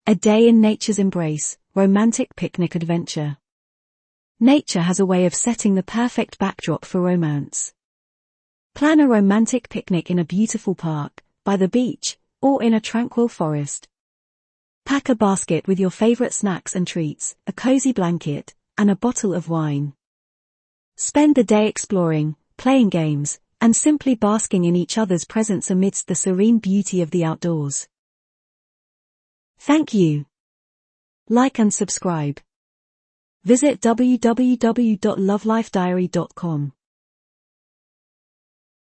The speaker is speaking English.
A day in nature's embrace, romantic picnic adventure. Nature has a way of setting the perfect backdrop for romance. Plan a romantic picnic in a beautiful park, by the beach, or in a tranquil forest. Pack a basket with your favorite snacks and treats, a cozy blanket, and a bottle of wine. Spend the day exploring, playing games, and simply basking in each other's presence amidst the serene beauty of the outdoors. Thank you. Like and subscribe. Visit www.lovelifediary.com.